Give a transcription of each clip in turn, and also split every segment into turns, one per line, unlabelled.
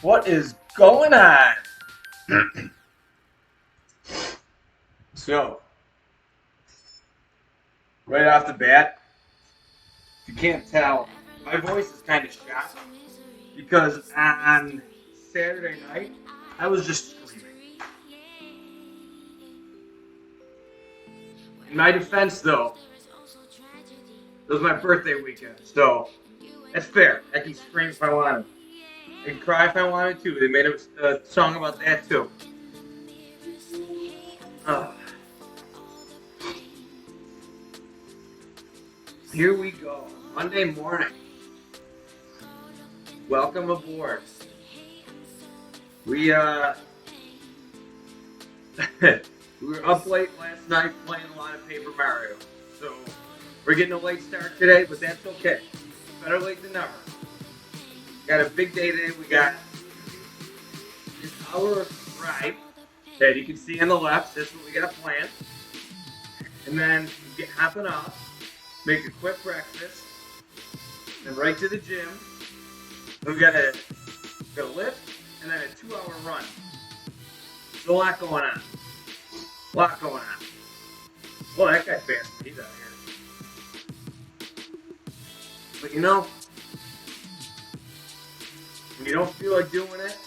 What is going on? So, right off the bat, if you can't tell, my voice is kind of shot because on Saturday night, I was just screaming. In my defense, though, it was my birthday weekend, so that's fair. I can scream if I want to. I can cry if I wanted to. They made a song about that, too. Uh, Here we go. Monday morning. Welcome aboard. We we were up late last night playing a lot of Paper Mario. So we're getting a late start today, but that's okay. Better late than never. Got a big day today. We got this hour ride that you can see on the left. That's what we got planned. And then get hopping off, make a quick breakfast, and right to the gym. Then we got a lift and then a 2-hour run. There's a lot going on. A lot going on. Well, that guy fast. He's out here. But you know, when you don't feel like doing it,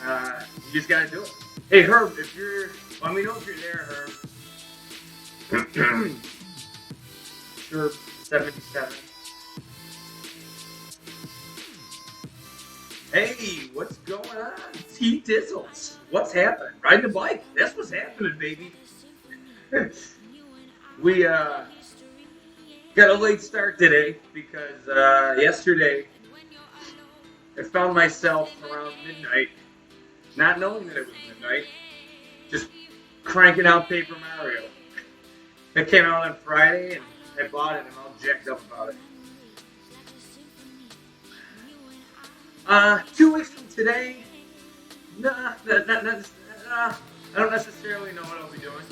you just gotta do it. Hey Herb, if you're, let me know if you're there, Herb. Sure, 77. Hey, what's going on? T Dizzles. What's happening? Riding a bike. That's what's happening, baby. We got a late start today because yesterday I found myself around midnight, not knowing that it was midnight, just cranking out Paper Mario. It came out on Friday and I bought it and I'm all jacked up about it. 2 weeks from today, I don't necessarily know what I'll be doing.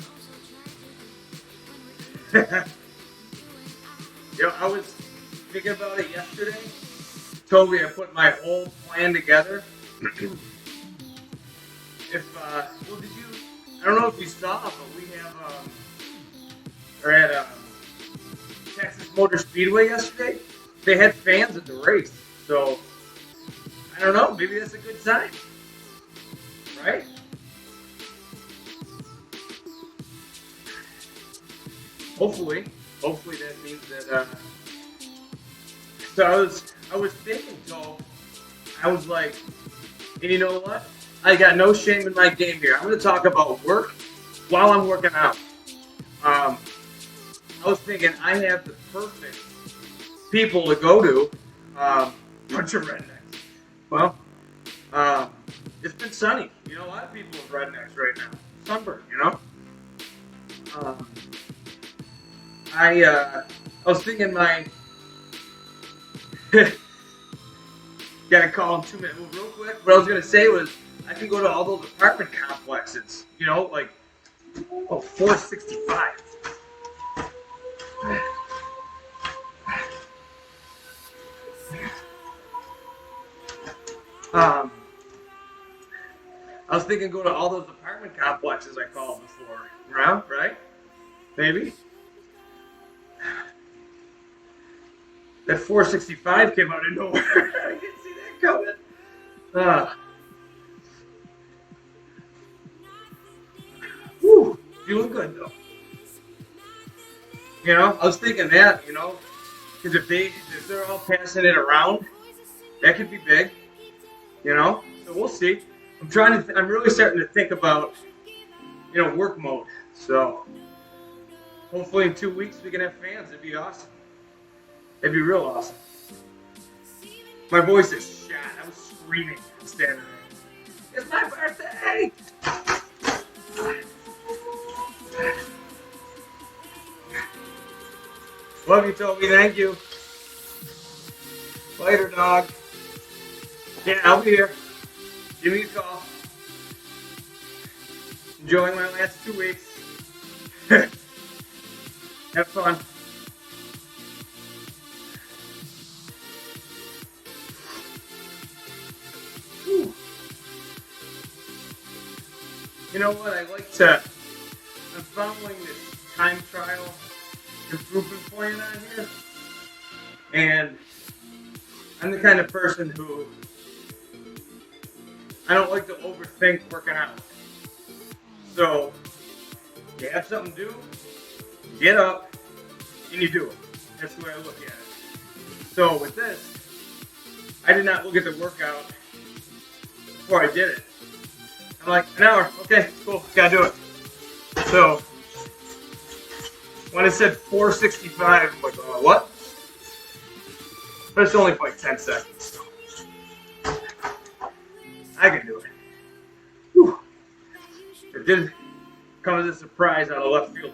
You know, I was thinking about it yesterday. Toby, I put my whole plan together. Well, did you? I don't know if you saw, but we have, or at Texas Motor Speedway yesterday. They had fans at the race, so I don't know. Maybe that's a good sign, right? Hopefully that means that. So I was thinking, so I was like, and you know what? I got no shame in my game here. I'm going to talk about work while I'm working out. I was thinking I have the perfect people to go to. Bunch of rednecks. Well, it's been sunny. You know, a lot of people are rednecks right now. Sunburn, you know. I was thinking my gotta call him 2 minutes. Well, real quick, what I was gonna say was I can go to all those apartment complexes. You know, like 465. I was thinking go to all those apartment complexes I called before. Right? Maybe. That 465 came out of nowhere. I didn't see that coming. Whew, feeling good though. You know, I was thinking that, you know, because if they're all passing it around, that could be big. You know, so we'll see. I'm really starting to think about, you know, work mode. So hopefully in 2 weeks we can have fans. It'd be awesome. It'd be real awesome. My voice is shot. I was screaming on Saturday. It's my birthday! Love you, Toby. Thank you. Later, dog. Yeah, I'll be here. Give me a call. Enjoying my last 2 weeks. Have fun. You know what? I'm following this time trial improvement plan on here. And I'm the kind of person who I don't like to overthink working out. So you have something to do, you get up, and you do it. That's the way I look at it. So with this, I did not look at the workout before I did it. I'm like, an hour, okay, cool, gotta do it. So when it said 465, I'm like, oh, what? But it's only for like 10 seconds. I can do it. Whew. It did come as a surprise out of left field,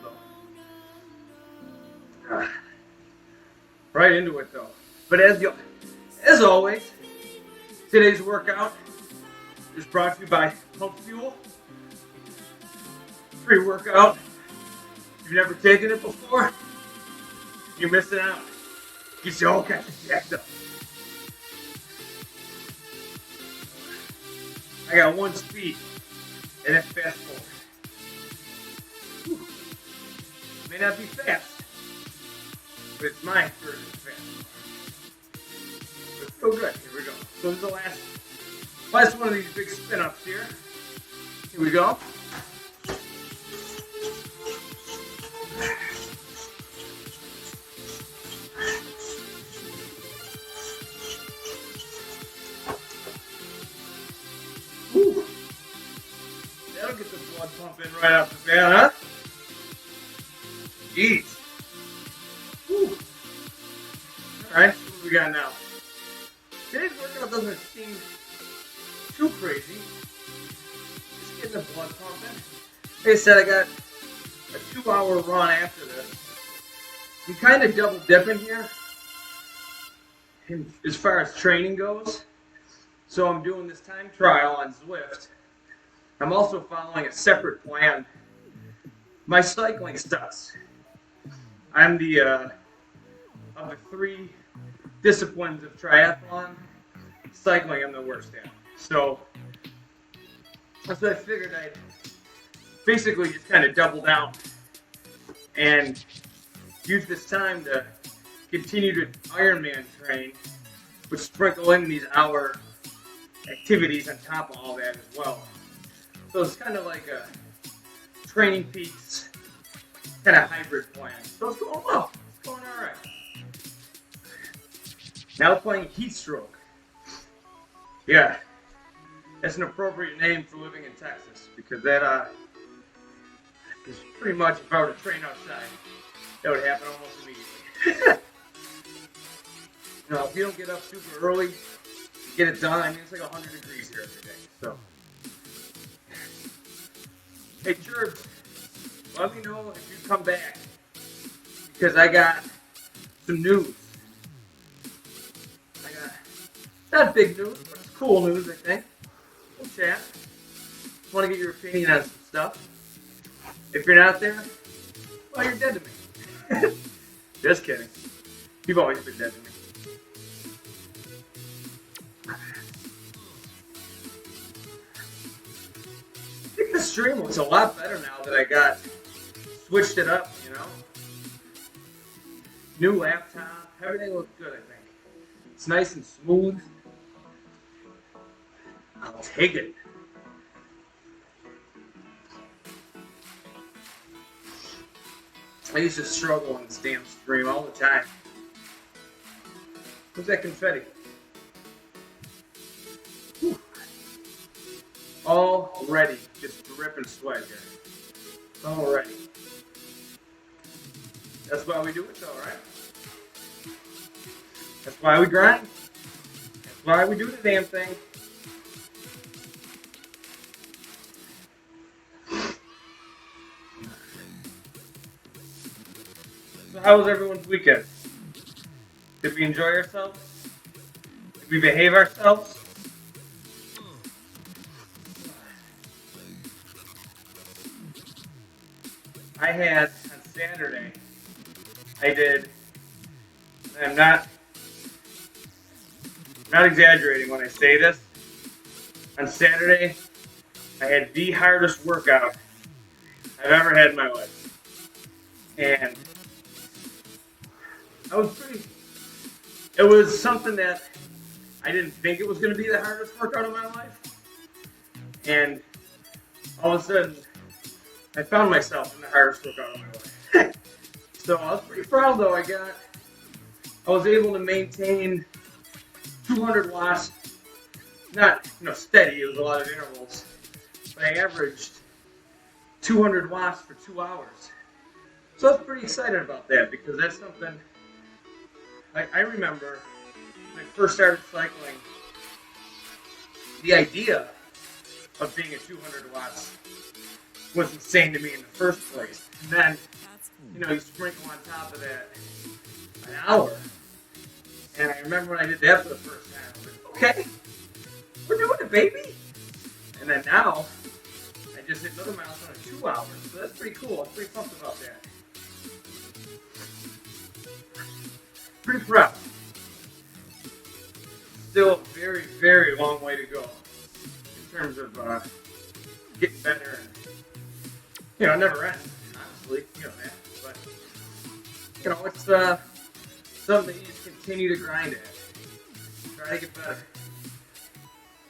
though. Right into it, though. But as always, today's workout is brought to you by Pump Fuel. Pre-workout. If you've never taken it before, you're missing out. Gets you all kinds of jacked up. I got one speed, and that's fast forward. Whew. May not be fast, but it's my version of fast. But it's still good. Here we go. So this is the last one of these big spin-ups here. Here we go. Whew. That'll get the blood pumping right off the bat, huh? Jeez. Whew. Alright, what do we got now? Today's workout doesn't seem too crazy. Just getting the blood pumping. Like I said, I got a 2-hour run after this. I'm kind of double dipping here as far as training goes. So I'm doing this time trial on Zwift. I'm also following a separate plan. My cycling stuff. I'm of the 3 disciplines of triathlon, cycling I'm the worst at. So that's what I figured I'd basically just kind of double down and use this time to continue to Ironman train, but sprinkle in these hour activities on top of all that as well. So it's kind of like a Training Peaks kind of hybrid plan. So it's going well. It's going all right. Now playing Heat Stroke. Yeah, that's an appropriate name for living in Texas because that is pretty much if I were to train outside, that would happen almost immediately. You know, if you don't get up super early, get it done. I mean, it's like 100 degrees here every day. So, hey, Gerbs, let me know if you come back because I got some news. Not big news, but it's cool news, I think. We'll chat. Just want to get your opinion on some stuff. If you're not there, well, you're dead to me. Just kidding. You've always been dead to me. I think the stream looks a lot better now that I got switched it up, you know? New laptop. Everything looks good, I think. It's nice and smooth. I'll take it. I used to struggle on this damn stream all the time. Where's that confetti? Whew. Already just dripping sweat here. Already. That's why we do it though, right? That's why we grind. That's why we do the damn thing. So how was everyone's weekend? Did we enjoy ourselves? Did we behave ourselves? I had on Saturday, I'm not exaggerating when I say this. On Saturday, I had the hardest workout I've ever had in my life. And it was something that I didn't think it was going to be the hardest workout of my life. And all of a sudden, I found myself in the hardest workout of my life. So I was pretty proud though. I was able to maintain 200 watts, not steady, it was a lot of intervals, but I averaged 200 watts for 2 hours. So I was pretty excited about that because that's something I remember when I first started cycling, the idea of being at 200 watts was insane to me in the first place. And then, you sprinkle on top of that an hour. And I remember when I did that for the first time, I was like, okay, we're doing it, baby. And then now, I just hit another milestone in 2 hours. So that's pretty cool. I'm pretty pumped about that. Pretty proud. Still a very, very long way to go in terms of getting better. And, it never ends, honestly. You know that. But, it's something that you just continue to grind at. Try to get better.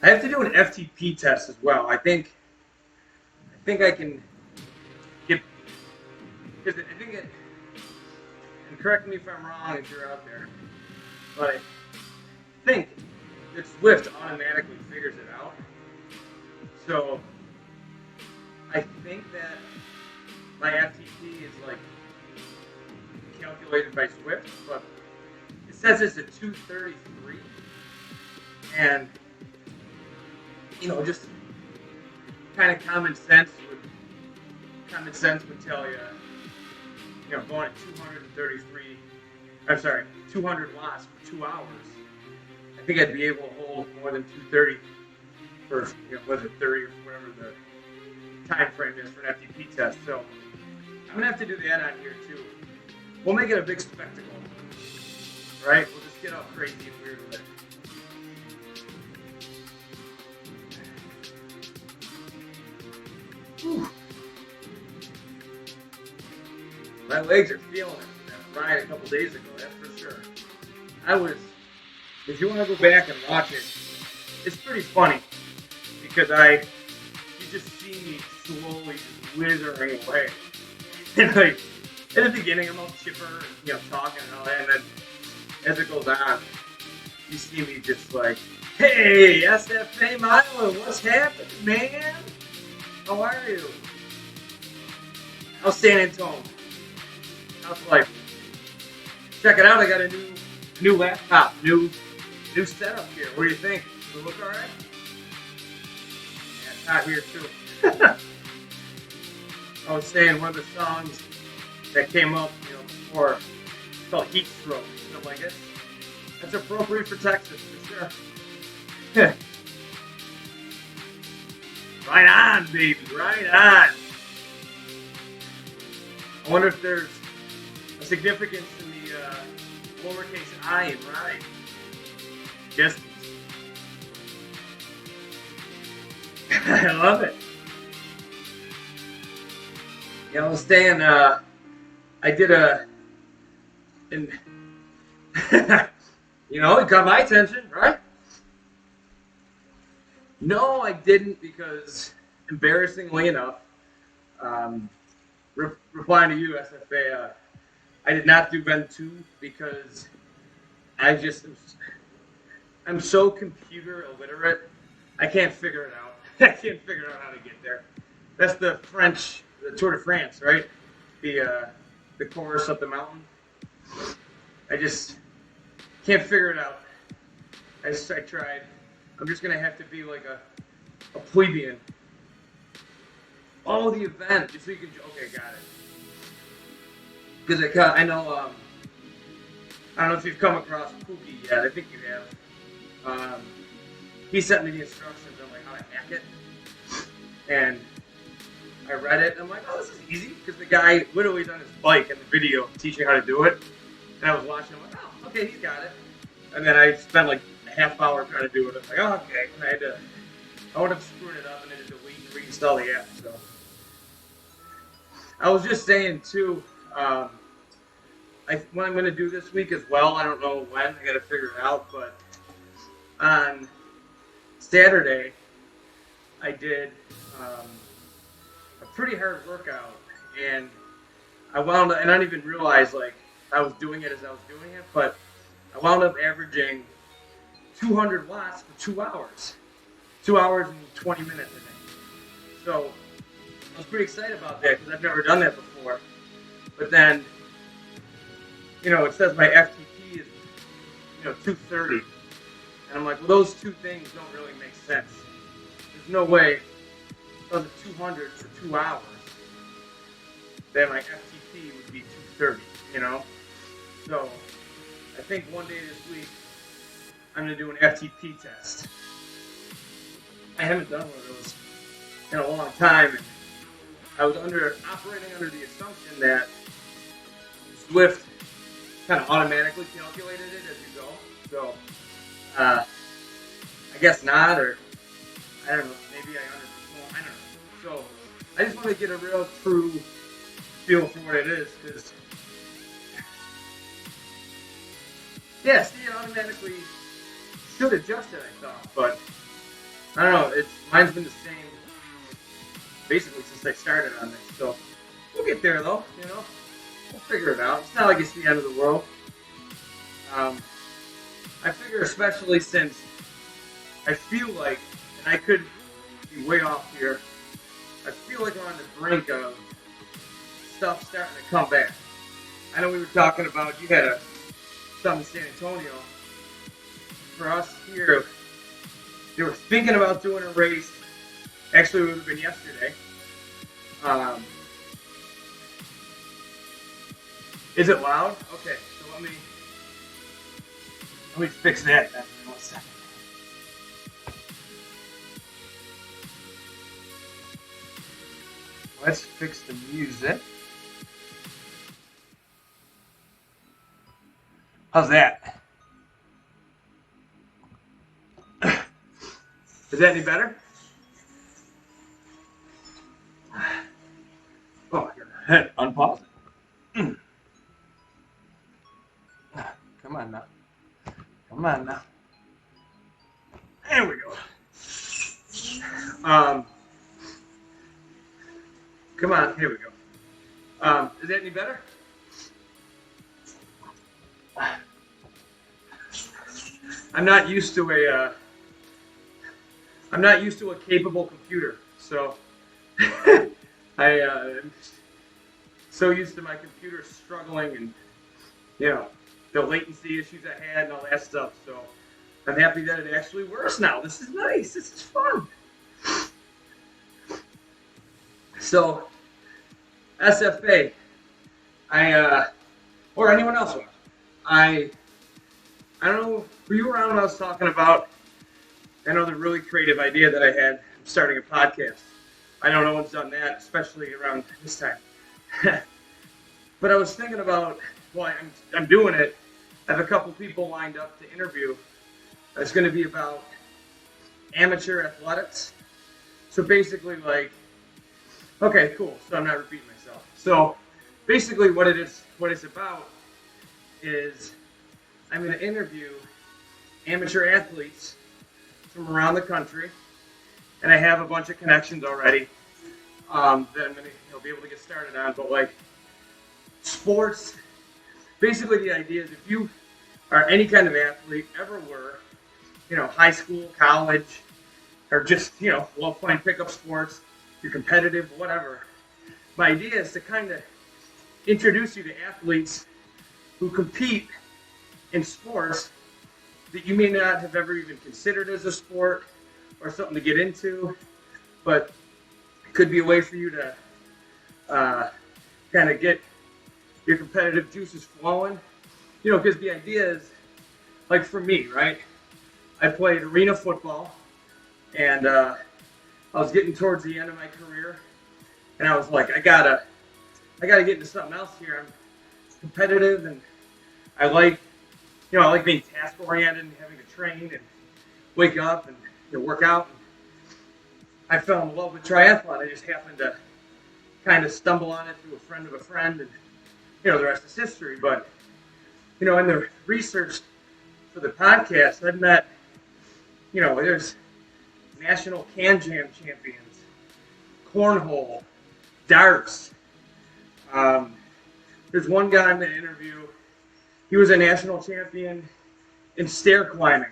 I have to do an FTP test as well. I think I can get, because I think it, and correct me if I'm wrong if you're out there, but I think that Zwift automatically figures it out. So I think that my FTP is calculated by Zwift, but it says it's a 233, and just kind of common sense would tell you, going at 200 watts for 2 hours, I think I'd be able to hold more than 230 for, was it 30 or whatever the time frame is for an FTP test. So I'm gonna have to do that on here too. We'll make it a big spectacle, right? We'll just get all crazy and weird with it. Whew. My legs are feeling it. That ride a couple days ago, that's for sure. If you want to go back and watch it, it's pretty funny because you just see me slowly just withering away. And in the beginning, I'm all chipper, talking and all that, and then as it goes on, you see me just hey, SFA Milo, what's happening, man? How are you? How's San Antonio? How's life? Check it out, I got a new laptop, new setup here. What do you think? Does it look alright? Yeah, it's hot here too. I was saying one of the songs that came up, before, it's called Heat Stroke, something like it. That's appropriate for Texas, for sure. Right on, baby, right on. I wonder if there's a significance in the lowercase I in right. Distance. I love it. I was saying, I did and it got my attention, right? No, I didn't, because embarrassingly enough, replying to you, SFA, I did not do Ben 2 because I'm so computer illiterate, I can't figure it out. I can't figure out how to get there. That's the Tour de France, right? The course up the mountain. I just can't figure it out. I tried. I'm just gonna have to be like a plebeian. Oh, the event, just so you can. Okay, got it. Because I know. I don't know if you've come across Pookie yet. I think you have. He sent me the instructions on how to hack it, and I read it. And I'm like, oh, this is easy, because the guy literally's on his bike in the video teaching how to do it, and I was watching. I'm like, oh, okay, he's got it. And then I spent a half hour trying to do it. I'm like, oh, okay. And I wound up screwing it up and then delete and install the app. So I was just saying too, what I'm going to do this week as well, I don't know when, I got to figure it out, but on Saturday, I did a pretty hard workout, and I wound up, and I didn't even realize like I was doing it as I was doing it, but I wound up averaging 200 watts for 2 hours. 2 hours and 20 minutes, I think. So I was pretty excited about that because I've never done that before. But then, it says my FTP is, 230. And I'm like, well, those two things don't really make sense. There's no way I was at 200 for 2 hours, then my FTP would be 230, So I think one day this week, I'm going to do an FTP test. I haven't done one of those in a long time. And I was operating under the assumption that Zwift kind of automatically calculated it as you go. So I guess not, or I don't know. Maybe I don't know. So I just want to get a real true feel for what it is, because it automatically should adjust it, I thought, but I don't know. Mine's been the same basically since I started on this. So we'll get there though. We'll figure it out. It's not like it's the end of the world. I figure especially since I feel like, and I could be way off here, I feel like I'm on the brink of stuff starting to come back. I know we were talking about, you had something in San Antonio. For us here, they were thinking about doing a race. Actually, it would have been yesterday. Is it loud? Okay, so let me fix that then. 1 second. Let's fix the music. How's that? Is that any better? Oh, I gotta unpause it. Come on now. There we go. Come on, here we go. Is that any better? I'm not used to a capable computer, so I'm so used to my computer struggling and the latency issues I had and all that stuff. So I'm happy that it actually works now. This is nice. This is fun. So SFA, or anyone else, I don't know, were you around when I was talking about another really creative idea that I had, starting a podcast? I know no one's done that, especially around this time. But I was thinking about, I'm doing it. I have a couple people lined up to interview. It's going to be about amateur athletics. So basically okay, cool. So I'm not repeating myself. So basically what it's about is I'm going to interview amateur athletes from around the country, and I have a bunch of connections already that I'm going to be able to get started on. But sports, basically the idea is if you are any kind of athlete, ever were, high school, college, or just, love playing pickup sports, you're competitive, whatever. My idea is to kind of introduce you to athletes who compete in sports that you may not have ever even considered as a sport or something to get into, but it could be a way for you to kind of get your competitive juices flowing. Because the idea is, for me, right? I played arena football, and I was getting towards the end of my career, and I was like, I gotta get into something else here. I'm competitive, and I like being task oriented and having to train and wake up and work out. I fell in love with triathlon. I just happened to kind of stumble on it through a friend of a friend, and the rest is history. But in the research for the podcast, I've met, there's national can jam champions, cornhole, darts. There's one guy I'm going to interview. He was a national champion in stair climbing.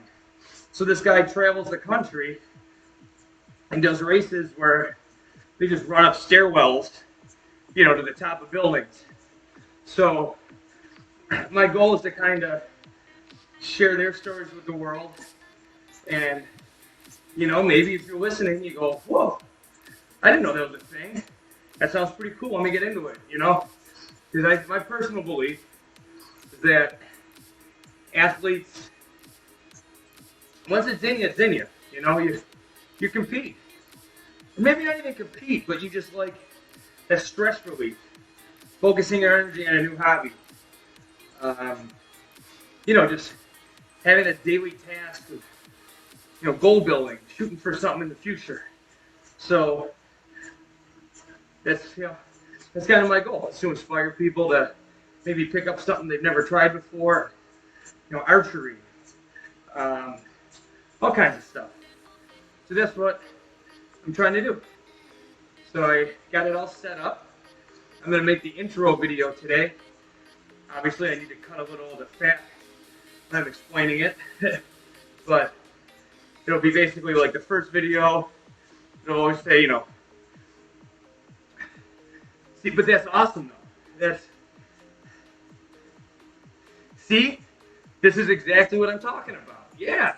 So this guy travels the country and does races where they just run up stairwells, to the top of buildings. So my goal is to kind of share their stories with the world. And, maybe if you're listening, you go, whoa, I didn't know that was a thing. That sounds pretty cool. Let me get into it, Because my personal belief is that athletes, once it's in you, it's in you. You compete. Maybe not even compete, but you just like that stress relief. Focusing your energy on a new hobby. Just having a daily task of, goal building, shooting for something in the future. So that's kind of my goal, is to inspire people to maybe pick up something they've never tried before. Archery, all kinds of stuff. So that's what I'm trying to do. So I got it all set up. I'm going to make the intro video today. Obviously, I need to cut a little of the fat when I'm explaining it. But it'll be basically like the first video. It'll always say, See, but that's awesome, though. See? This is exactly what I'm talking about. Yeah.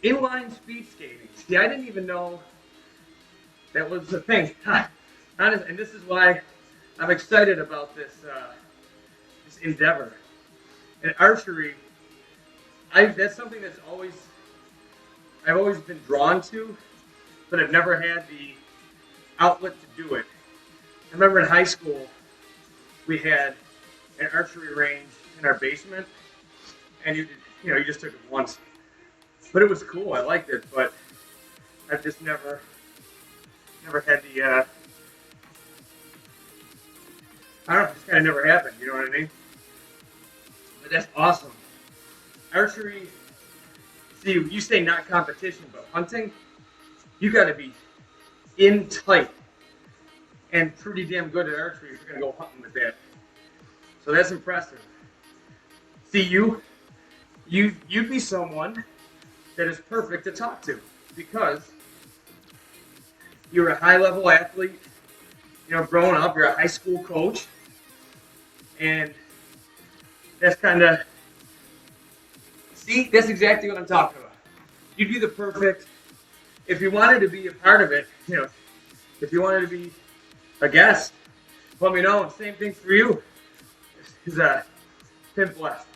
Inline speed skating. See, I didn't even know that was the thing. And this is why I'm excited about this endeavor. And archery, that's something I've always been drawn to, but I've never had the outlet to do it. I remember in high school, we had an archery range in our basement, and you just took it once. But it was cool. I liked it, but I've just never had the, I don't know, it just kind of never happened, you know what I mean? But that's awesome. Archery, see, you say not competition, but hunting, you got to be in tight and pretty damn good at archery if you're going to go hunting with that. So that's impressive. See, you'd be someone that is perfect to talk to because you're a high-level athlete. Growing up, you're a high school coach, and that's kind of, see, that's exactly what I'm talking about. You'd be the perfect, if you wanted to be a part of it, if you wanted to be a guest, let me know. Same thing for you. Is Pimp West.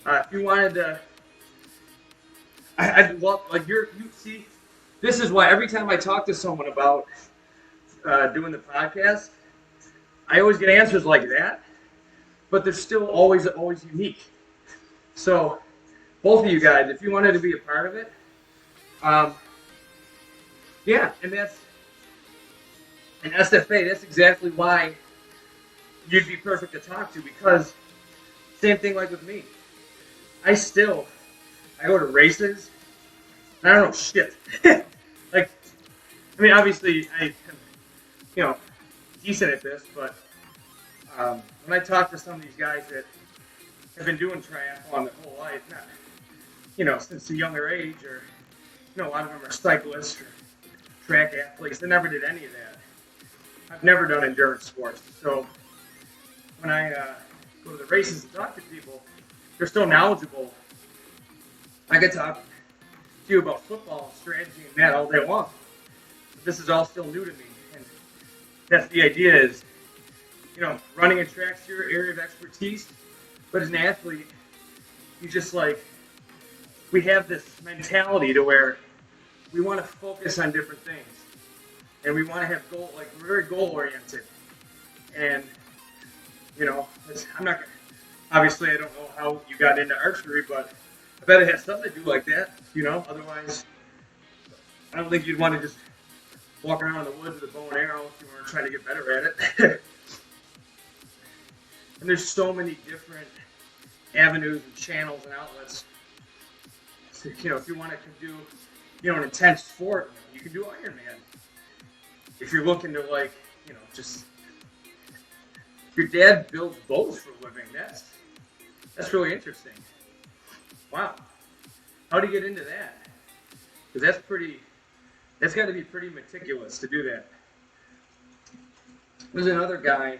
If you wanted to, I'd love, like, you see, this is why every time I talk to someone about doing the podcast, I always get answers like that, but they're still always unique. So, both of you guys, if you wanted to be a part of it, yeah, and that's an SFA. That's exactly why you'd be perfect to talk to, because same thing like with me. I go to races, and I don't know shit. Obviously, I'm, decent at this, but when I talk to some of these guys that have been doing triathlon their whole life, since a younger age, or, a lot of them are cyclists or track athletes, they never did any of that. I've never done endurance sports, so when I go to the races and talk to people, they're so knowledgeable. I could talk to you about football and strategy and that all day long. But this is all still new to me, and that's the idea is, running and track's your area of expertise, but as an athlete, you just we have this mentality to where we want to focus on different things, and we want to have we're very goal oriented, and I'm not. Obviously, I don't know how you got into archery, but I bet it has something to do like that. Otherwise, I don't think you'd want to just walking around in the woods with a bow and arrow if you weren't trying to get better at it. And there's so many different avenues and channels and outlets. So, if you want to do, an intense sport, you can do Ironman. If you're looking to just your dad builds boats for a living. That's really interesting. Wow, how do you get into that? Because that's got to be pretty meticulous to do that. There's another guy.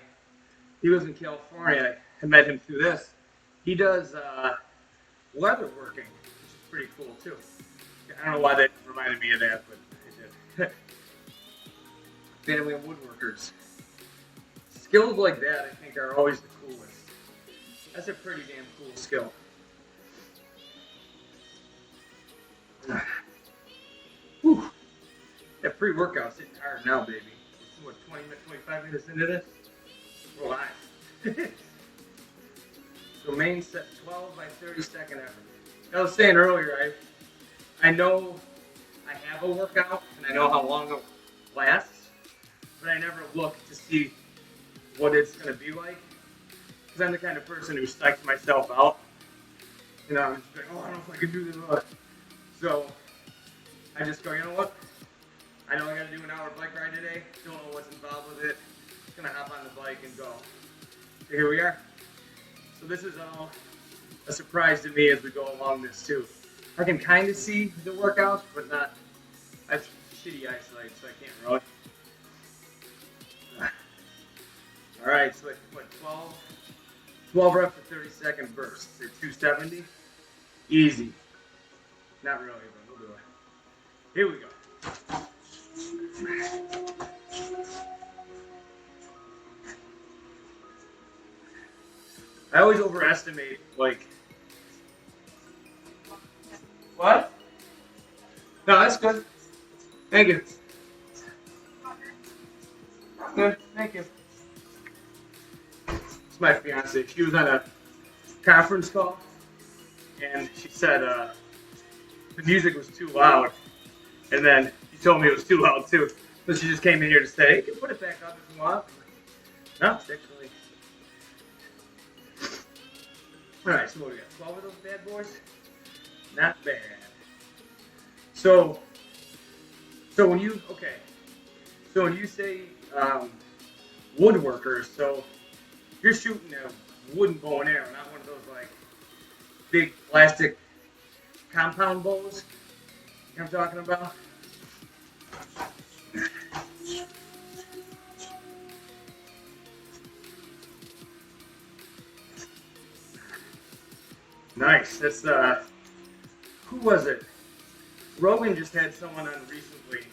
He lives in California. I met him through this. He does leather working, which is pretty cool too. I don't know why that reminded me of that, but it did. Family of woodworkers. Skills like that, I think, are always the coolest. That's a pretty damn cool skill. Whew. That pre-workout's hitting hard now, baby. What, 25 minutes into this? We're live. So main set, 12 by 30 second effort. I was saying earlier, I know I have a workout and I know how long it lasts, but I never look to see what it's going to be like. Because I'm the kind of person who psychs myself out. I'm just like, I don't know if I can do this. So I just go, you know what? I know I got to do an hour bike ride today. Don't know what's involved with it. Just going to hop on the bike and go. So here we are. So this is all a surprise to me as we go along this too. I can kind of see the workouts, but not. I have shitty eyesight, so I can't really. All right, so what, 12 reps for 30-second bursts. They're 270. Easy. Not really, but we'll do it. Here we go. I always overestimate, what? No, that's good. Thank you. Good, thank you. It's my fiance. She was on a conference call, and she said the music was too loud. And then she told me it was too loud, too. So she just came in here to say, you can put it back up if you want. No, it's actually... Alright, so what do we got? 12 of those bad boys? Not bad. So when you say woodworkers, so you're shooting a wooden bow and arrow, not one of those big plastic compound bows. You know what I'm talking about? Nice. That's who was it? Rogan just had someone on recently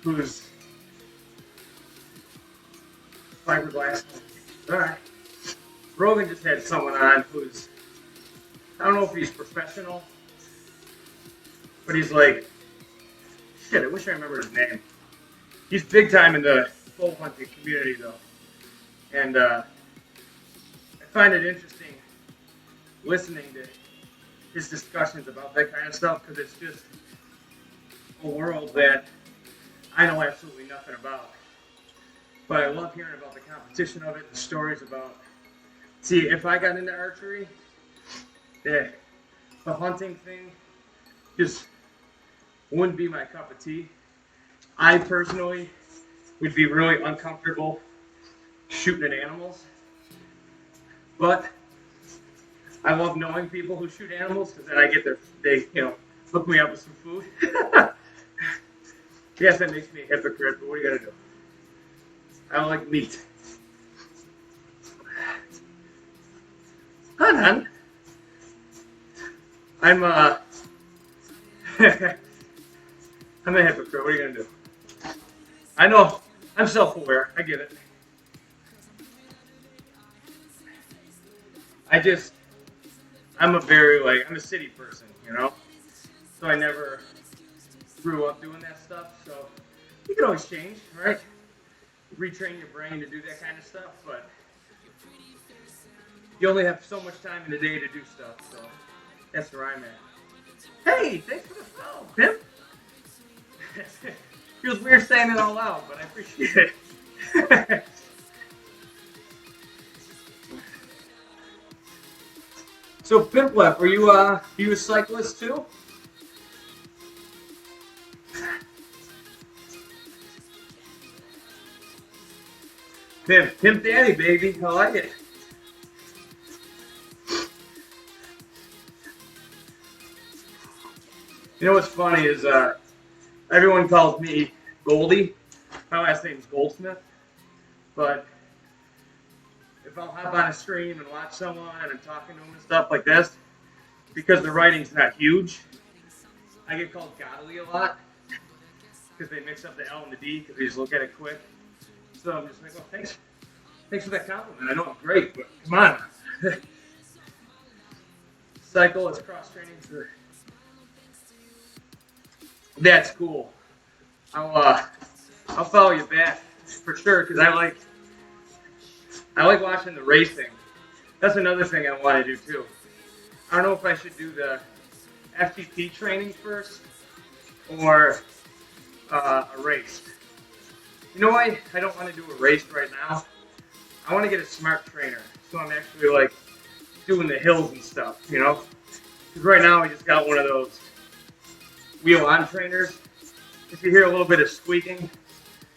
who's fiberglass. Alright. Rogan just had someone on who's, I don't know if he's professional, but he's shit, I wish I remembered his name. He's big time in the bow hunting community though. And I find it interesting listening to his discussions about that kind of stuff because it's just a world that I know absolutely nothing about. But I love hearing about the competition of it and stories about. See, if I got into archery, the hunting thing just wouldn't be my cup of tea. I personally would be really uncomfortable shooting at animals. But I love knowing people who shoot animals because then I get they hook me up with some food. Yes, that makes me a hypocrite, but what are you gonna do? I don't like meat. Hold on. I'm a hypocrite. What are you gonna do? I know. I'm self-aware. I get it. I'm a very I'm a city person, so I never grew up doing that stuff. So you can always change, right? Retrain your brain to do that kind of stuff, but you only have so much time in the day to do stuff. So that's where I'm at. Hey, thanks for the follow, Pim. Feels weird saying it out loud, but I appreciate it. So, Pimplep, are you a cyclist too? Pimp Daddy, baby. I like it. You know what's funny is everyone calls me Goldie. My last name's Goldsmith. But if I'll hop on a stream and watch someone and I'm talking to them and stuff like this, because the writing's not huge, I get called Godly a lot because they mix up the L and the D because they just look at it quick. So I'm just like, well, thanks for that compliment. I know I'm great, but come on. Cycle is cross training for. That's cool. I'll follow you back for sure because I like watching the racing. That's another thing I want to do too. I don't know if I should do the FTP training first or a race. You know why I don't want to do a race right now? I want to get a smart trainer, so I'm actually like doing the hills and stuff, you know? Because right now I just got one of those wheel-on trainers. If you hear a little bit of squeaking,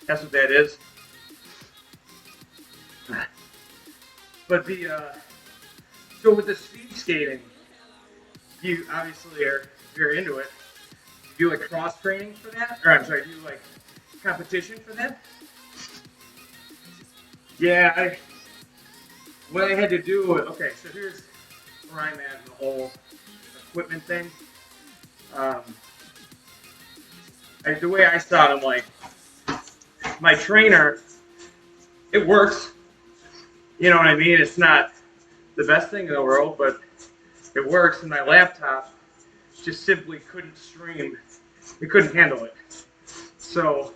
that's what that is. But so with the speed skating, you obviously you're into it. You do like cross training for that? Or I'm sorry, do you like competition for that? Yeah, what I had to do, okay, so here's where I'm at in the whole equipment thing. The way I saw it, I'm like, my trainer, it works. You know what I mean? It's not the best thing in the world, but it works, and my laptop just simply couldn't stream. It couldn't handle it. So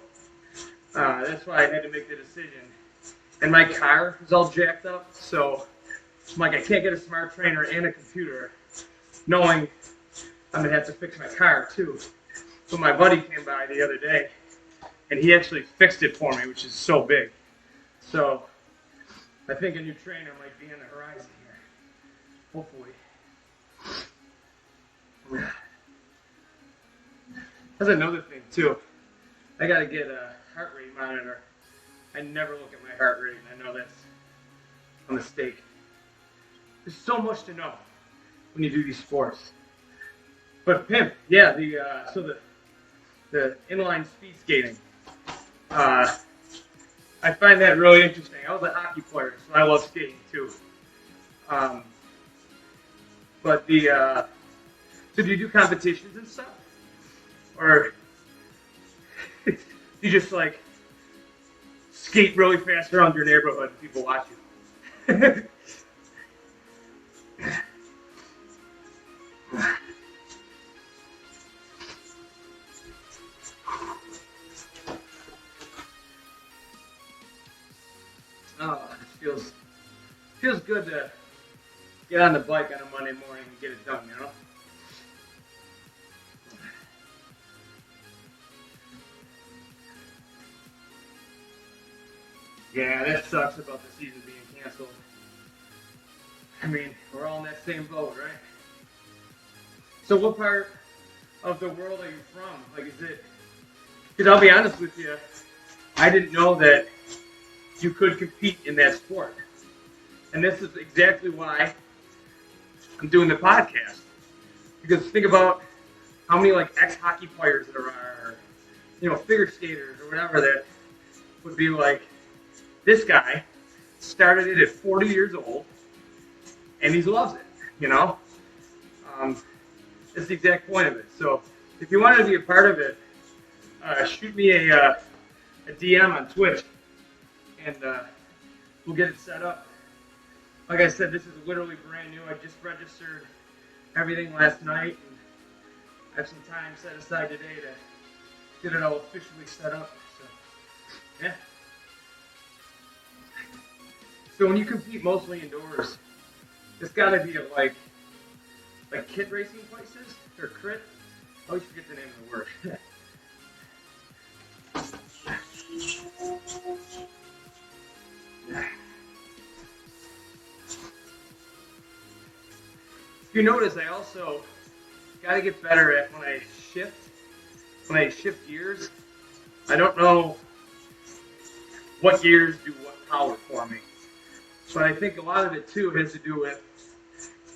that's why I had to make the decision. And my car is all jacked up, so I'm like, I can't get a smart trainer and a computer, knowing I'm going to have to fix my car too. So my buddy came by the other day, and he actually fixed it for me, which is so big. So I think a new trainer might be on the horizon here, hopefully. That's another thing too. I got to get a heart rate monitor. I never look at my heart rate, and I know that's a mistake. There's so much to know when you do these sports. But Pimp, yeah, the inline speed skating. I find that really interesting. I was a hockey player, so I love skating too. But so do you do competitions and stuff? Or do you just like skate really fast around your neighborhood and people watch you? Oh, it feels good to get on the bike on a Monday morning and get it done, you know? Yeah, that sucks about the season being canceled. I mean, we're all in that same boat, right? So what part of the world are you from? Like, is it... Because I'll be honest with you, I didn't know that you could compete in that sport. And this is exactly why I'm doing the podcast. Because think about how many like ex-hockey players there are, you know, figure skaters or whatever that would be like, this guy started it at 40 years old and he loves it, you know? That's the exact point of it. So if you wanted to be a part of it, shoot me a DM on Twitch and we'll get it set up. Like I said, this is literally brand new. I just registered everything last night, and I have some time set aside today to get it all officially set up. So, yeah. So when you compete mostly indoors, it's got to be at like kit racing places or crit. I always forget the name of the word. If you notice, I also got to get better at when I shift gears. I don't know what gears do what power for me, but I think a lot of it too has to do with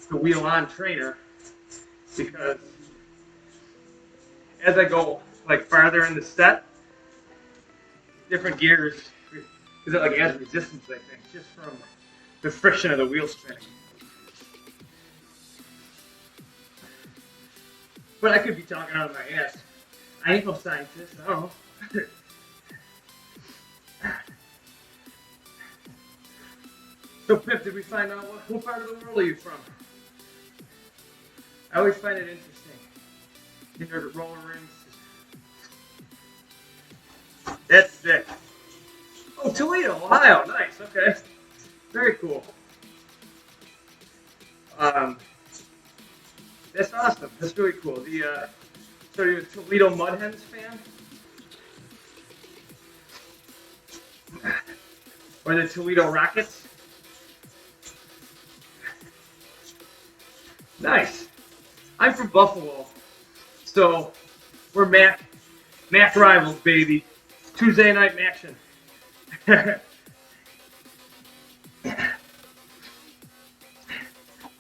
the wheel on trainer, because as I go like farther in the set, different gears, because it like adds resistance, I think, just from the friction of the wheel spinning. But I could be talking out of my ass. I ain't no scientist, I don't know. So Pip, did we find out what part of the world are you from? I always find it interesting. You know, the roller rings. That's sick. Oh, Toledo, Ohio. Nice. Okay. Very cool. That's awesome. That's really cool. So you're a Toledo Mud Hens fan? Or the Toledo Rockets? Nice. I'm from Buffalo, so we're Mac rivals, baby. Tuesday night action.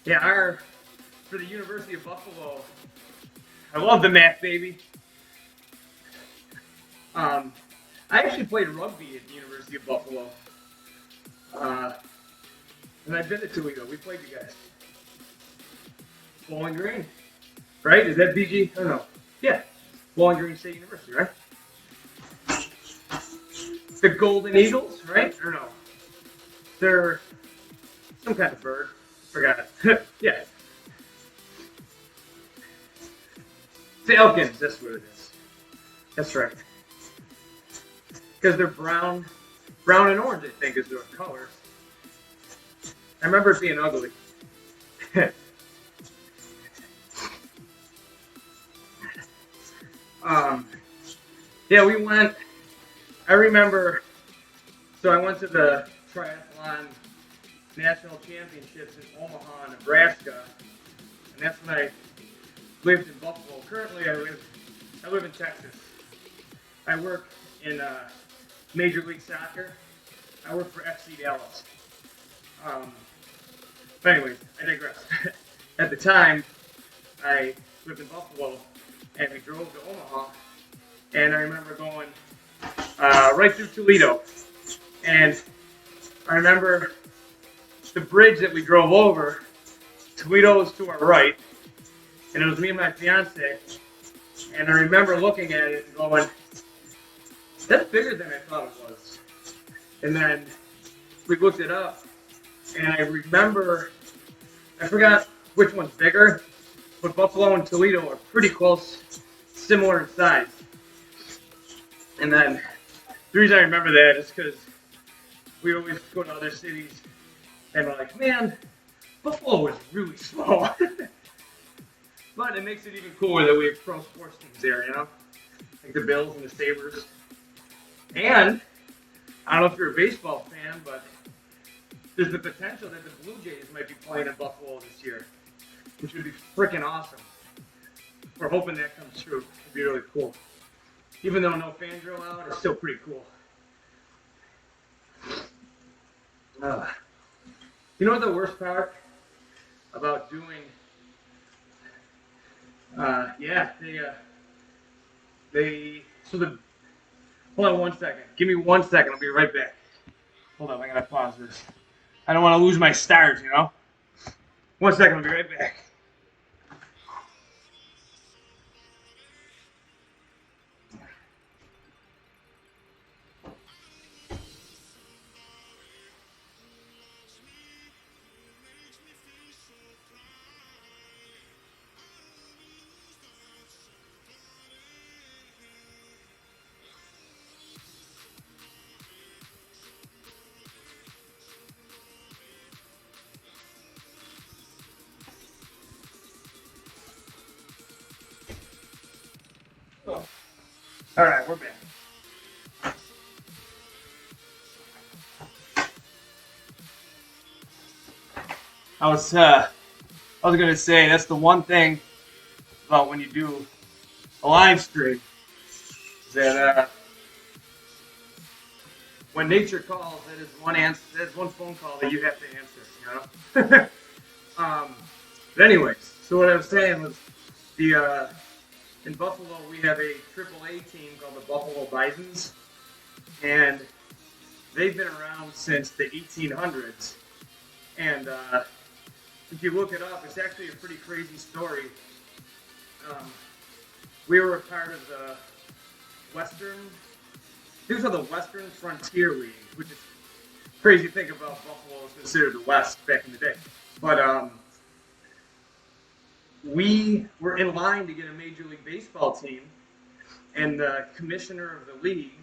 Yeah, for the University of Buffalo, I love the Mac, baby. I actually played rugby at the University of Buffalo, and I've been to Toledo. We played you guys. Bowling Green, right? Is that BG? I don't know. Yeah, Bowling Green State University, right? The Golden Eagles, right? Or no? They're some kind of bird. Forgot. Yeah. Falcons, that's what it is. That's right. Because they're brown and orange, I think, is their colors. I remember it being ugly. Yeah, we went. I remember. So I went to the triathlon national championships in Omaha, Nebraska, and that's when I lived in Buffalo. Currently, I live in Texas. I work in Major League Soccer. I work for FC Dallas. But anyways, I digress. At the time, I lived in Buffalo, and we drove to Omaha, and I remember going right through Toledo, and I remember the bridge that we drove over. Toledo was to our right, and it was me and my fiance, and I remember looking at it and going, that's bigger than I thought it was. And then we looked it up, and I remember, I forgot which one's bigger, but Buffalo and Toledo are pretty close, similar in size. And then the reason I remember that is because we always go to other cities, and we're like, man, Buffalo is really small. But it makes it even cooler that we have pro sports teams there, you know? Like the Bills and the Sabres. And, I don't know if you're a baseball fan, but there's the potential that the Blue Jays might be playing in Buffalo this year, which would be freaking awesome. We're hoping that comes true. It'd be really cool. Even though no fans are allowed, it's still pretty cool. You know what the worst part about doing? Hold on 1 second. Give me 1 second. I'll be right back. Hold on, I gotta pause this. I don't want to lose my stars, you know? 1 second, I'll be right back. All right, we're back. I was gonna say that's the one thing about when you do a live stream is that when nature calls, that is one answer. That is one phone call that you have to answer. You know. But anyways, so what I was saying was the in Buffalo we have a AAA team called the Buffalo Bisons, and they've been around since the 1800s. And if you look it up, it's actually a pretty crazy story. Um, we were a part of the Western. These are the Western Frontier League, which is crazy to think about. Buffalo was considered the West back in the day. But we were in line to get a Major League Baseball team, and the commissioner of the league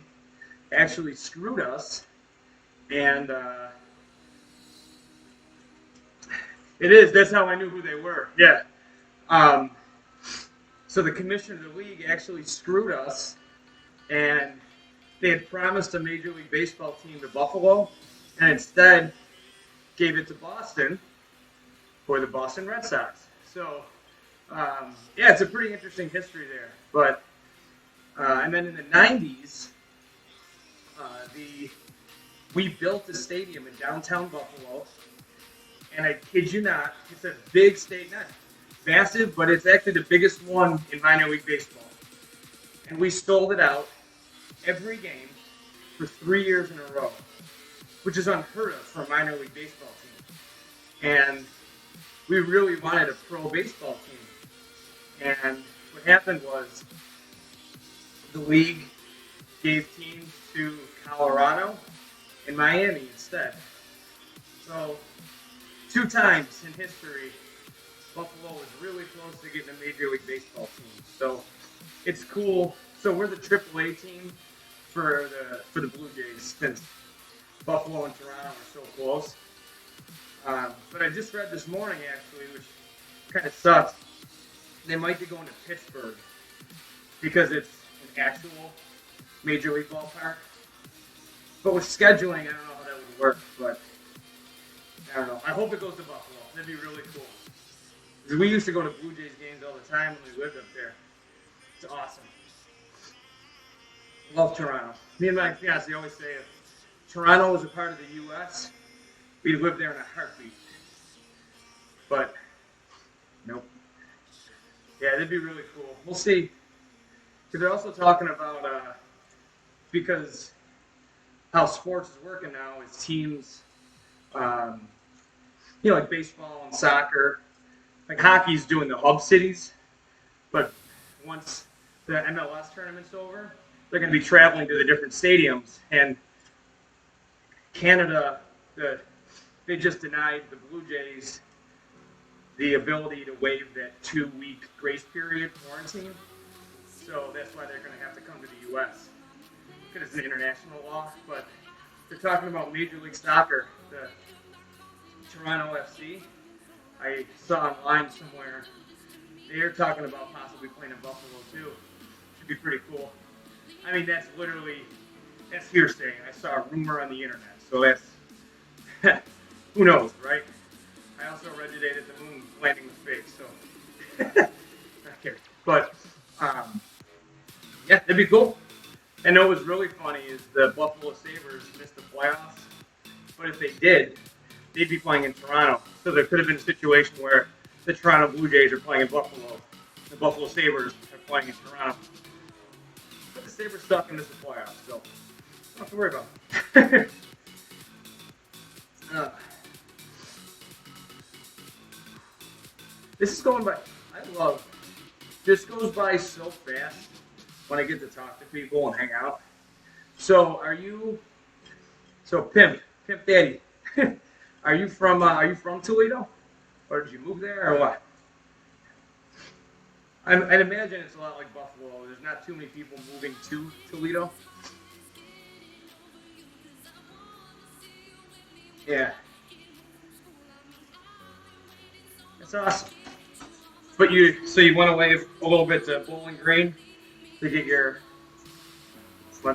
actually screwed us. And that's how I knew who they were. Yeah. So the commissioner of the league actually screwed us, and they had promised a Major League Baseball team to Buffalo, and instead gave it to Boston for the Boston Red Sox. So, yeah, it's a pretty interesting history there. But and then in the 90s, we built a stadium in downtown Buffalo, and I kid you not, it's a big stadium, not massive, but it's actually the biggest one in minor league baseball. And we sold it out every game for 3 years in a row, which is unheard of for a minor league baseball team. And we really wanted a pro baseball team. And what happened was the league gave teams to Colorado and Miami instead. So 2 times in history, Buffalo was really close to getting a Major League Baseball team. So it's cool. So we're the AAA team for the Blue Jays since Buffalo and Toronto are so close. But I just read this morning actually, which kind of sucks. They might be going to Pittsburgh because it's an actual Major League ballpark. But with scheduling, I don't know how that would work. But I don't know. I hope it goes to Buffalo. That'd be really cool. Because we used to go to Blue Jays games all the time when we lived up there. It's awesome. Love Toronto. Me and my fiance always say if Toronto was a part of the U.S., we'd live there in a heartbeat. But, nope. Yeah, that'd be really cool. We'll see. Because they're also talking about, because how sports is working now is teams, like baseball and soccer. Like hockey's doing the hub cities, but once the MLS tournament's over, they're going to be traveling to the different stadiums. And Canada, they just denied the Blue Jays the ability to waive that 2-week grace period quarantine. So that's why they're going to have to come to the U.S. because it's an international law. But they're talking about Major League Soccer, the Toronto FC. I saw online somewhere they're talking about possibly playing in Buffalo too. Should be pretty cool. I mean, that's hearsay. I saw a rumor on the internet, so that's who knows, right? I also read today that the moon landing was fake, so not kidding. But yeah, that'd be cool. And what was really funny is the Buffalo Sabres missed the playoffs, but if they did, they'd be playing in Toronto. So there could have been a situation where the Toronto Blue Jays are playing in Buffalo, the Buffalo Sabres are playing in Toronto. But the Sabres stuck and missed the playoffs, so don't have to worry about it. This is going by, this goes by so fast when I get to talk to people and hang out. So Pimp Daddy, are you from Toledo? Or did you move there or what? I'd imagine it's a lot like Buffalo. There's not too many people moving to Toledo. Yeah. That's awesome. But you went away a little bit to Bowling Green to get your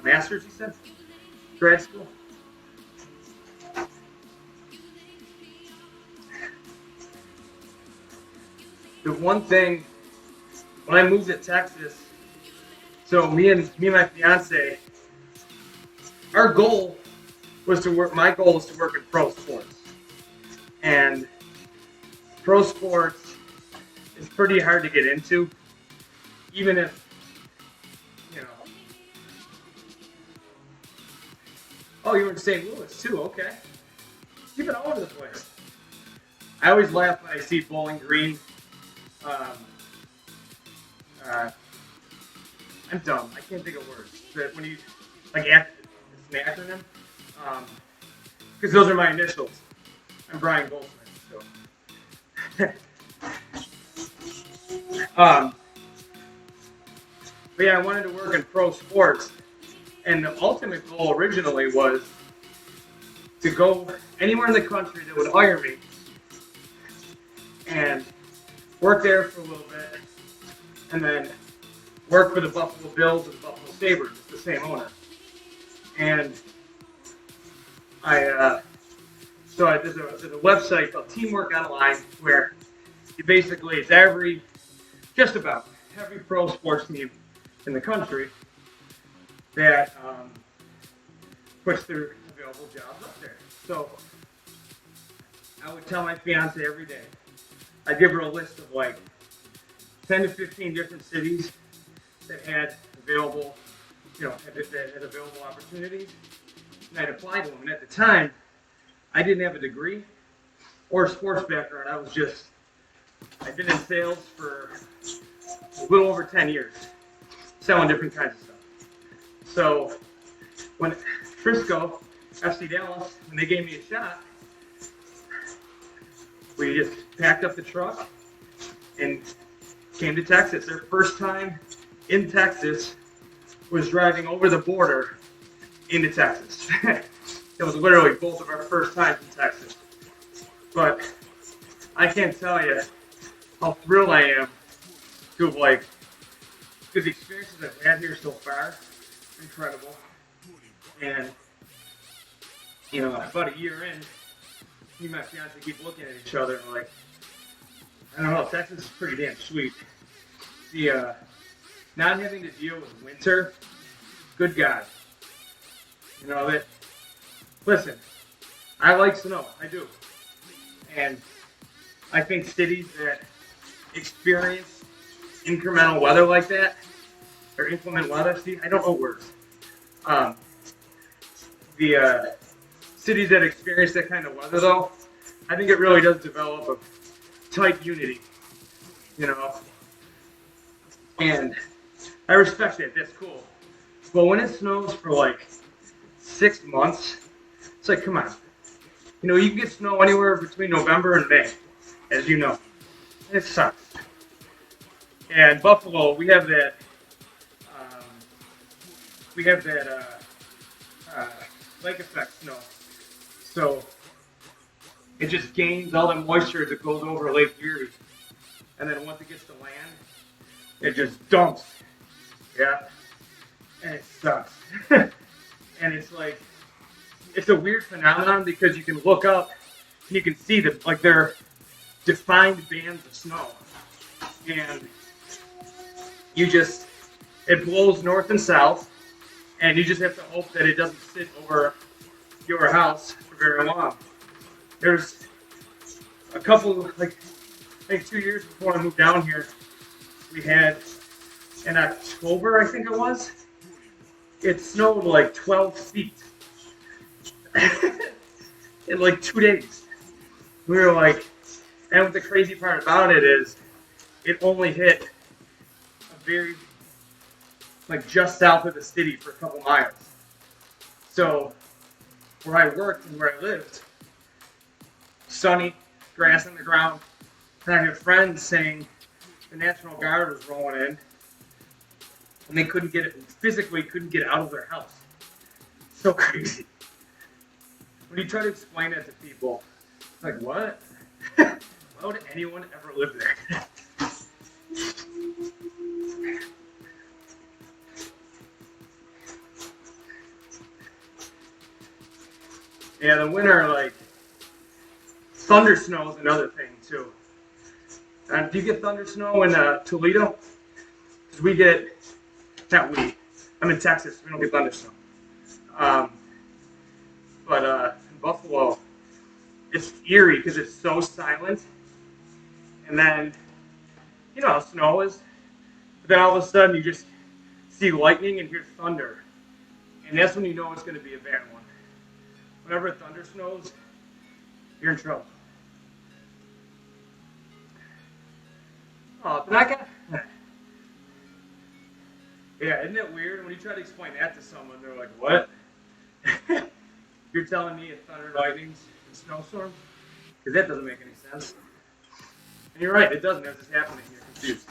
master's, you said? Grad school? the one thing when I moved to Texas, so me and my fiance, our goal was to work. My goal was to work in pro sports, and pro sports is pretty hard to get into, even if you know. Oh, you were in St. Louis too? Okay, you've been all over the place. I always laugh when I see Bowling Green. Um, uh, I'm dumb. I can't think of words. But when you like it's an acronym. Because those are my initials. I'm Brian Goldsmith. So, but yeah, I wanted to work in pro sports, and the ultimate goal originally was to go anywhere in the country that would hire me and work there for a little bit, and then work for the Buffalo Bills and the Buffalo Sabres. It's the same owner. And there's a website called Teamwork Online where it's just about every pro sports team in the country that puts their available jobs up there. So I would tell my fiance every day, I'd give her a list of like 10 to 15 different cities that had available, that had available opportunities, and I'd apply to them. And at the time, I didn't have a degree or a sports background. I've been in sales for a little over 10 years, selling different kinds of stuff. So when Frisco, FC Dallas, when they gave me a shot, we just packed up the truck and came to Texas. Their first time in Texas was driving over the border into Texas. It was literally both of our first times in Texas. But I can't tell you how thrilled I am to have because the experiences I've had here so far are incredible. And, about a year in, me and my fiance keep looking at each other and we're like, I don't know, Texas is pretty damn sweet. The, not having to deal with winter, good God. Listen, I like snow, I do. And I think cities that experience incremental weather like that, or inclement weather, I don't know words. The cities that experience that kind of weather though, I think it really does develop a tight unity, and I respect it, that's cool. But when it snows for like 6 months, it's like, come on. You can get snow anywhere between November and May, as you know. And it sucks. And Buffalo, we have that lake effect snow. So it just gains all the moisture as it goes over Lake Erie. And then once it gets to land, it just dumps. Yeah. And it sucks. And it's like, it's a weird phenomenon because you can look up and you can see that they're defined bands of snow. And it blows north and south, and you just have to hope that it doesn't sit over your house for very long. There's a couple, I think 2 years before I moved down here, we had, in October, I think it was, it snowed like 12 feet in like 2 days. We were like, and what the crazy part about it is, it only hit a very, just south of the city for a couple miles. So, where I worked and where I lived, sunny, grass on the ground, and I had friends saying the National Guard was rolling in, and they physically couldn't get out of their house. So crazy. When you try to explain that to people, it's like, what? Why would anyone ever live there? Yeah, the winter, thunder snow is another thing, too.
Do you get thunder snow in Toledo? Because we get, not we, I'm in Texas, we don't get thunder snow. But in Buffalo, it's eerie because it's so silent. And then, you know how snow is. But then all of a sudden you just see lightning and hear thunder. And that's when you know it's going to be a bad one. Whenever it thunder snows, you're in trouble. Oh, then I got. Yeah, isn't it weird when you try to explain that to someone? They're like, "What? You're telling me it's thunder, lightnings, and snowstorm? Because that doesn't make any sense." And you're right, it doesn't. It's just happening. You're confused.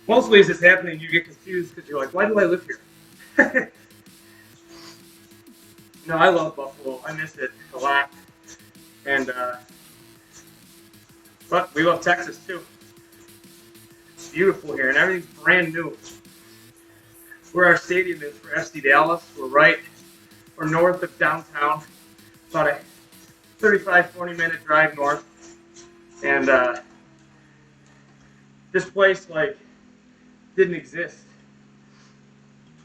Mostly, it's just happening. You get confused because you're like, "Why do I live here?" No, I love Buffalo. I miss it a lot. And but we love Texas too. It's beautiful here, and everything's brand new. Where our stadium is for FC Dallas, we're north of downtown, about a 35, 40-minute drive north. And this place didn't exist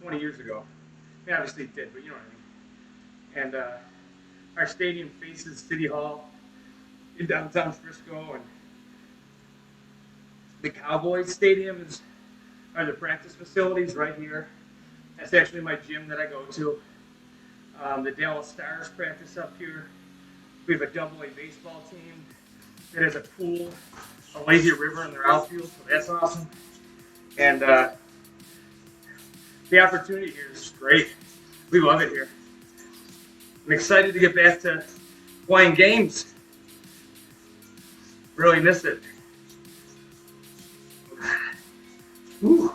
20 years ago. I mean, obviously it did, but you know what I mean. And our stadium faces City Hall in downtown Frisco, and the Cowboys Stadium are the practice facilities right here. That's actually my gym that I go to. The Dallas Stars practice up here. We have a AA baseball team that has a pool, a lazy river in their outfield, so that's awesome. And the opportunity here is great. We love it here. I'm excited to get back to playing games. Really miss it. Whew.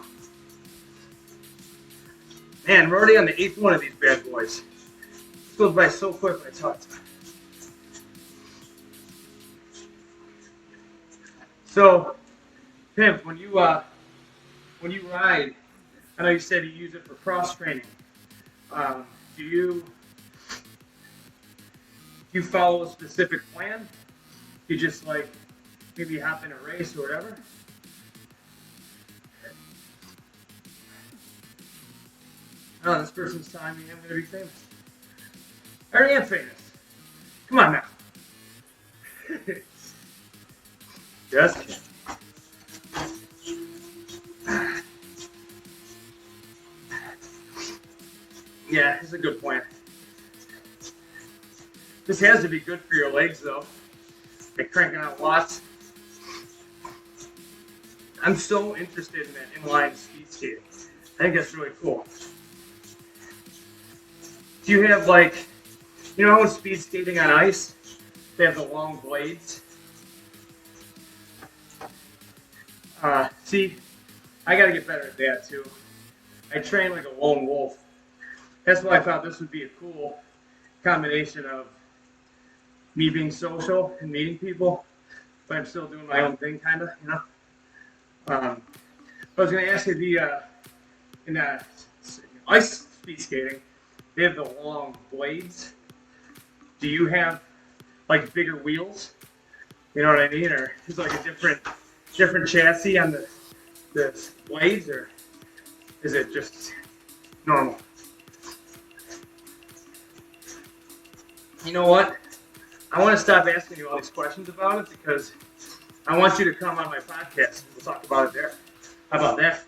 Man, we're already on the 8th one of these bad boys. This goes by so quick when I talk to them. So, Pimp, when you ride, I know you said you use it for cross training. Do you follow a specific plan? You just maybe hop in a race or whatever? Oh, this person's telling me I'm going to be famous. I already am famous. Come on now. Just kidding. Yeah, it's a good plan. This has to be good for your legs, though. Like cranking out watts. I'm so interested in that inline speed skating. I think that's really cool. Do you have you know how in speed skating on ice, they have the long blades? See, I gotta get better at that too. I train like a lone wolf. That's why I thought this would be a cool combination of me being social and meeting people, but I'm still doing my own thing, kind of, you know? I was going to ask you, in ice speed skating, they have the long blades. Do you have, bigger wheels? You know what I mean? Or is it a different chassis on the blades, or is it just normal? You know what? I want to stop asking you all these questions about it because I want you to come on my podcast and we'll talk about it there. How about that?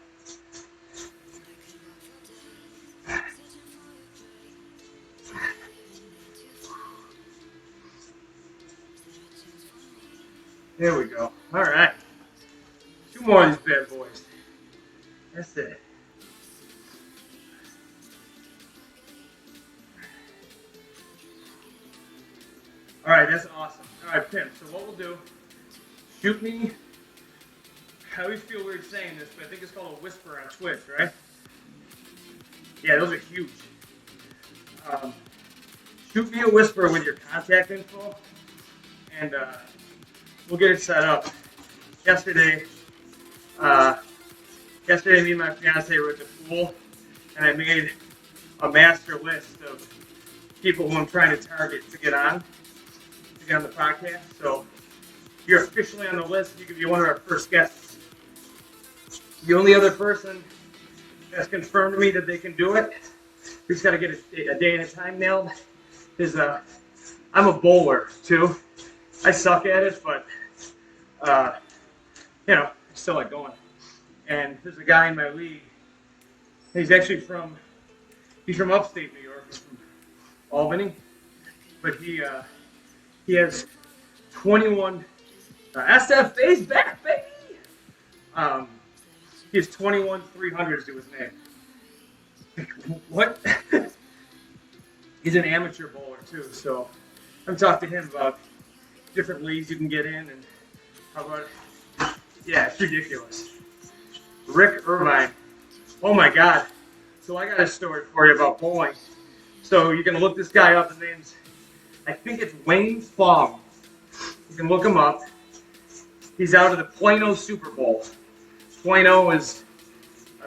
There we go. All right. 2 more of these bad boys. That's it. All right, that's awesome. All right, Pim, so what we'll do, shoot me, I always feel weird saying this, but I think it's called a whisper on Twitch, right? Yeah, those are huge. Shoot me a whisper with your contact info, and we'll get it set up. Yesterday, me and my fiance were at the pool, and I made a master list of people who I'm trying to target to get on the podcast. So you're officially on the list. You can be one of our first guests. The only other person that's confirmed to me that they can do it, we just got to get a day and a time nailed, is I'm a bowler too. I suck at it, but I still like going. And there's a guy in my league. He's actually from upstate New York. He's from Albany, but he has 21 SFA's back, baby. He has 21 300s to his name. What? He's an amateur bowler too, so I'm talking to him about different leagues you can get in and how about it. Yeah, it's ridiculous. Rick Irvine. Oh my God. So I got a story for you about bowling. So you can look this guy up. His name's, I think it's Wayne Fong. You can look him up. He's out of the Plano Super Bowl. Plano is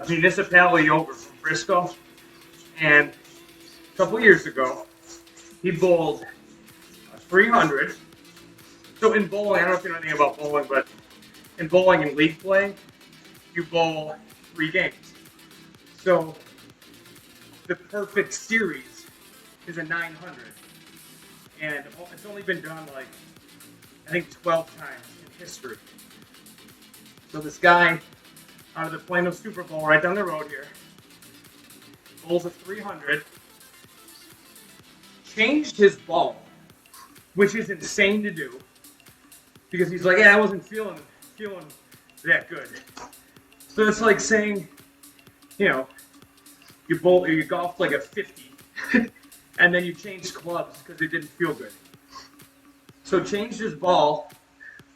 a municipality over from Frisco. And a couple years ago, he bowled a 300. So in bowling, I don't know if you know anything about bowling, but in bowling and league play, you bowl 3 games. So the perfect series is a 900. And it's only been done like, I think 12 times in history. So this guy out of the Plano Super Bowl right down the road here bowls a 300, changed his ball, which is insane to do because he's like, yeah, I wasn't feeling that good. So it's like saying, you golfed like a 50 and then you changed clubs because it didn't feel good. So changed his ball,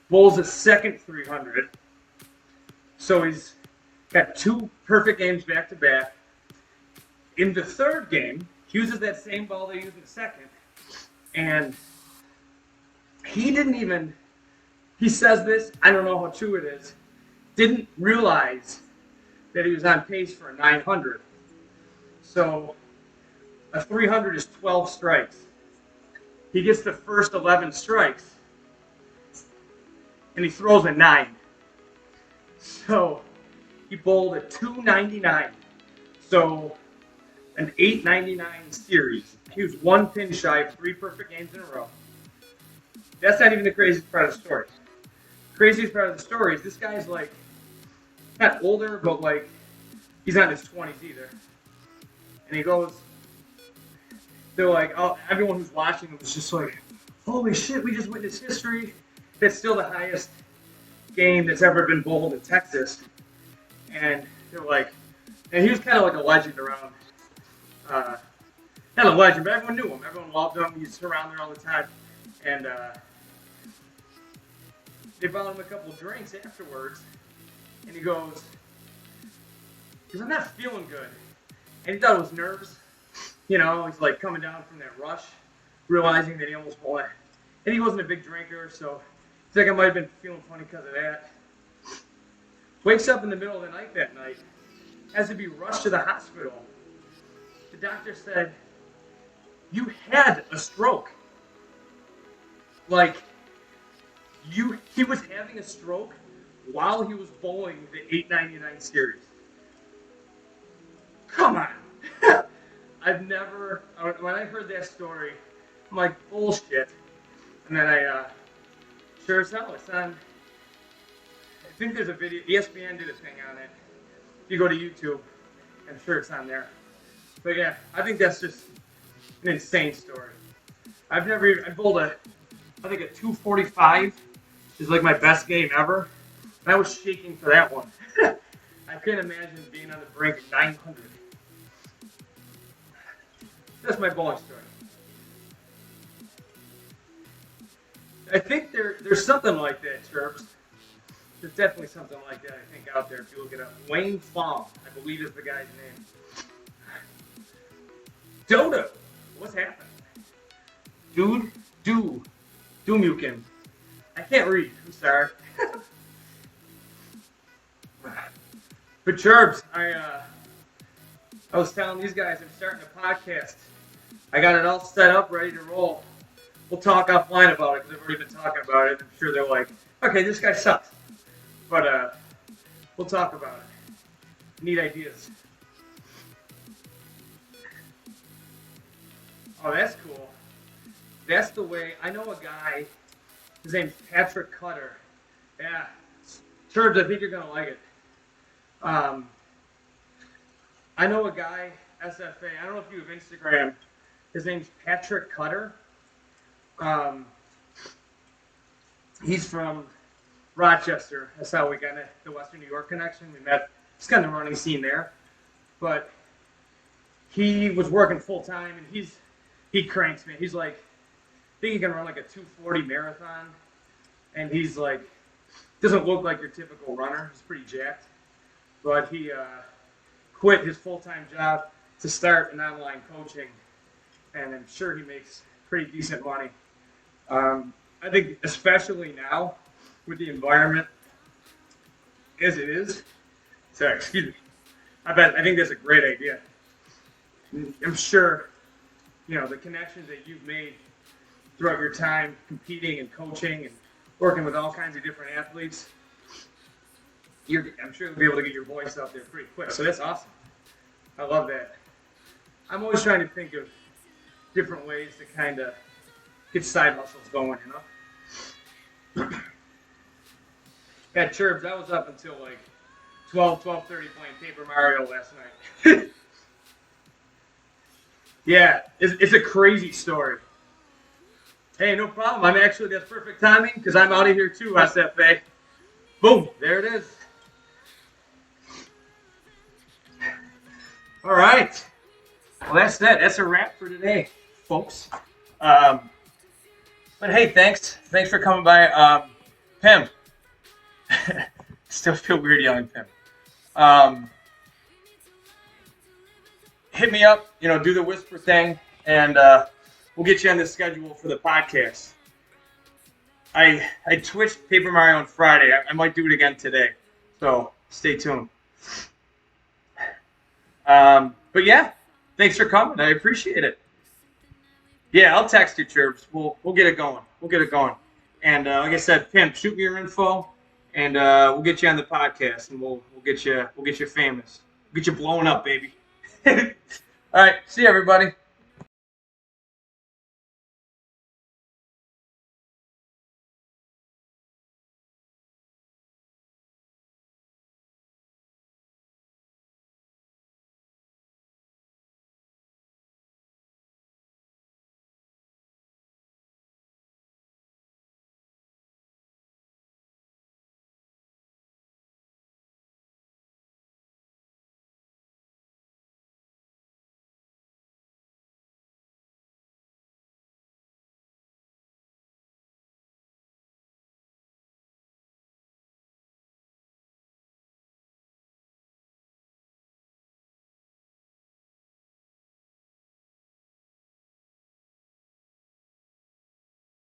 bowls a second 300. So he's got 2 perfect games back to back. In the third game, he uses that same ball they used in the second, and he says this, I don't know how true it is, didn't realize that he was on pace for a 900. So a 300 is 12 strikes. He gets the first 11 strikes, and he throws a 9. So he bowled a 299. So an 899 series. He was 1 pin shy of 3 perfect games in a row. That's not even the craziest part of the story. The craziest part of the story is this guy's like, not older, but like, he's not in his 20s either. And he goes, they're like, oh, everyone who's watching it was just like, holy shit, we just witnessed history. That's still the highest game that's ever been bowled in Texas. And they're like, and he was kind of like a legend around, not a legend, but everyone knew him. Everyone loved him. He's around there all the time. And they bought him a couple drinks afterwards. And he goes, because I'm not feeling good. And he thought it was nerves. He's like coming down from that rush, realizing that he almost won. And he wasn't a big drinker, so he's like, I might have been feeling funny because of that. Wakes up in the middle of the night that night, has to be rushed to the hospital. The doctor said, you had a stroke. Like, he was having a stroke while he was bowling the 899 series. Come on. When I heard that story, I'm like, bullshit. And then sure as hell, it's on, I think there's a video, ESPN did a thing on it. If you go to YouTube, I'm sure it's on there. But yeah, I think that's just an insane story. I bowled I think a 245 is like my best game ever. And I was shaking for that one. I couldn't imagine being on the brink of 900. That's my bowling story. I think there's something like that, Chirps. There's definitely something like that, I think, out there if you look it up. Wayne Fong, I believe is the guy's name. Dodo, what's happening? Dumukin. I can't read, I'm sorry. But Chirps, I was telling these guys I'm starting a podcast. I got it all set up, ready to roll. We'll talk offline about it because I've already been talking about it. I'm sure they're like, okay, this guy sucks. But we'll talk about it. Neat ideas. Oh, that's cool. That's the way. I know a guy. His name's Patrick Cutter. Yeah, Turbs, I think you're gonna like it. I know a guy, SFA. I don't know if you have Instagram. His name's Patrick Cutter. He's from Rochester. That's how we got the Western New York connection. We met. It's kind of the running scene there, but he was working full time, and he cranks me. He's like, I think he can run like a 240 marathon, and he's like, doesn't look like your typical runner. He's pretty jacked, but he quit his full-time job to start an online coaching, and I'm sure he makes pretty decent money. I think especially now with the environment as it is. Sorry, excuse me. I think that's a great idea. I'm sure, the connections that you've made throughout your time competing and coaching and working with all kinds of different athletes, I'm sure you'll be able to get your voice out there pretty quick. So that's awesome. I love that. I'm always trying to think of different ways to kind of get side hustles going, Yeah, Churbs, I was up until like 12:30 playing Paper Mario last night. Yeah, it's a crazy story. Hey, no problem. That's perfect timing because I'm out of here too, SFA. Boom, there it is. All right. Well, that's that. That's a wrap for today, folks. But hey, thanks for coming by. Pim. Still feel weird yelling Pim. Hit me up, do the whisper thing, and we'll get you on the schedule for the podcast. I twitched Paper Mario on Friday. I might do it again today, so stay tuned. But yeah, thanks for coming. I appreciate it. Yeah, I'll text you, Churbs. We'll get it going. And like I said, Pim, shoot me your info, and we'll get you on the podcast, and we'll get you famous. We'll get you blowing up, baby. All right, see you, everybody.